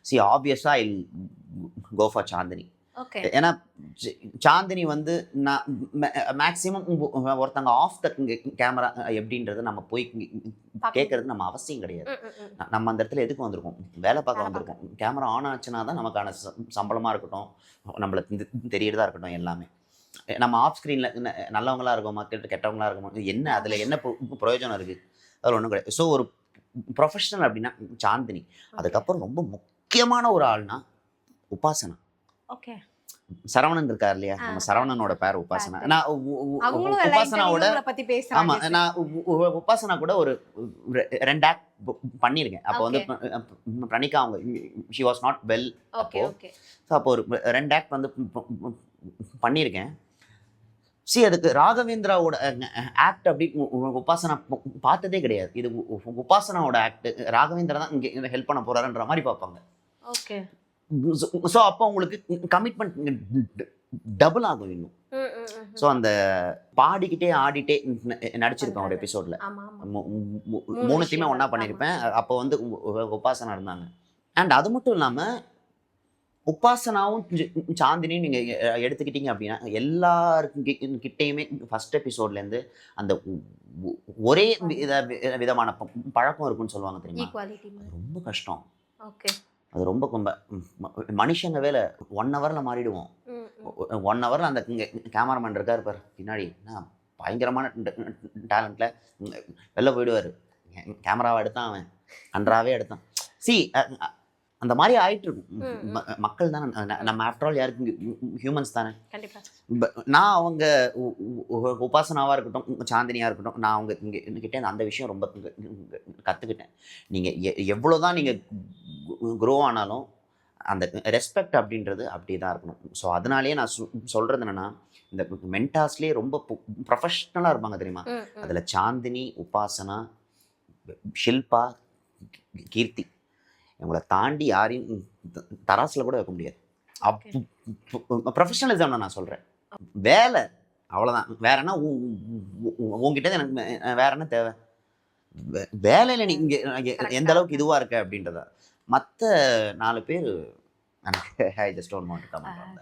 C ஆப்வியஸா I go for Chandini. Okay. ஏன்னா சாந்தினி வந்து நான் மேக்சிமம் ஒருத்தங்க ஆஃப் த கேமரா எப்படின்றது நம்ம போய் கேட்கறது நம்ம அவசியம் கிடையாது. நம்ம அந்த இடத்துல எதுக்கு வந்திருக்கோம்? வேலை பார்க்க வந்திருக்கோம். கேமரா ஆன் ஆச்சுன்னா தான் நமக்கான சம்பளமாக இருக்கட்டும், நம்மளுக்கு தெரியறதா இருக்கட்டும் எல்லாமே. நம்ம ஆஃப் ஸ்க்ரீனில் நல்லவங்களா இருக்கோம், மக்கள் கெட்டவங்களா இருக்கோம், என்ன அதில் என்ன பிரயோஜனம் இருக்குது? அதில் ஒன்றும் கிடையாது. ஸோ ஒரு ப்ரொஃபஷனல் அப்படின்னா சாந்தினி. அதுக்கப்புறம் ரொம்ப முக்கியமான ஒரு ஆள்னா உபாசனா. ஓகே. சரவணன் இருக்கார் இல்லையா, நம்ம சரவணனோட பேர் உபாசனா. நான் அவங்களும் உபாசனாவோட உங்களை பத்தி பேசுறாங்க. ஆமா நான் உபாசனா கூட ஒரு 2 ஆக்ட் பண்ணியிருக்கேன். அப்போ வந்து பிரணிகா அவங்க she was not well. Okay okay. So அப்போ ஒரு 2 ஆக்ட் வந்து பண்ணியிருக்கேன். அதுக்கு ராகவேந்திராவோட ஆக்ட் அப்படி உபாசனா பார்த்ததே கிடையாது. இது உபாசனாவோட ஆக்ட், ராகவேந்திரா தான் இங்கே ஹெல்ப் பண்ண போறாருன்ற மாதிரி பார்ப்பாங்க. ஓகே. ஸோ அப்போ உங்களுக்கு கமிட்மெண்ட் டபுள் ஆகும் இன்னும். ஸோ அந்த பாடிக்கிட்டே ஆடிட்டே நடிச்சிருப்பேன் ஒரு எபிசோட்ல. மூணுத்தையுமே ஒன்றா பண்ணியிருப்பேன். அப்போ வந்து உபாசனா இருந்தாங்க. அண்ட் அது மட்டும் இல்லாமல் உபாசனாவும் சாந்தினியும் நீங்கள் எடுத்துக்கிட்டீங்க அப்படின்னா எல்லாருக்கிட்டையுமே ஃபர்ஸ்ட் எபிசோட்லேருந்து அந்த ஒரே விதமான பழக்கம் இருக்குன்னு சொல்லுவாங்க தெரியுமா? ரொம்ப கஷ்டம். ஓகே. அது ரொம்ப மனுஷங்க வேலை 1 ஹவரில் மாறிடுவோம். 1 ஹவரில் அந்த கேமராமேன் இருக்கார் பார் பின்னாடி, பயங்கரமான டேலண்ட்டில் வெளில போயிடுவார். கேமராவை எடுத்தான், அவன் அன்றாவே எடுத்தான். அந்த மாதிரி ஆயிட்டு இருக்கும். மக்கள் தானே நம்ம, ஆஃப்டர் ஆல் யாருக்கு ஹியூமன்ஸ் தானே. நான் அவங்க உபாசனாவாக இருக்கட்டும், சாந்தினியாக இருக்கட்டும், நான் அவங்க கிட்டே அந்த விஷயம் ரொம்ப கற்றுக்கிட்டேன். நீங்கள் எவ்வளோதான் நீங்கள் க்ரோ ஆனாலும் அந்த ரெஸ்பெக்ட் அப்படின்றது அப்படி தான் இருக்கணும். ஸோ அதனாலேயே நான் சொல்கிறது என்னென்னா, இந்த மென்டாஸ்லேயே ரொம்ப ப்ரொஃபஷ்னலாக இருப்பாங்க தெரியுமா? அதில் சாந்தினி, உபாசனா, ஷில்பா, கீர்த்தி, இவங்களை தாண்டி யாரையும் தராசில் கூட வைக்க முடியாது. ப்ரொஃபஷனலிசம் நான் சொல்கிறேன். வேலை அவ்வளோதான். வேற என்ன உங்ககிட்ட எனக்கு வேற என்ன தேவை? வேலையில் நீங்கள் எந்த அளவுக்கு இதுவாக இருக்க அப்படின்றத. மற்ற 4 பேர் எனக்கு I just don't want to comment on that.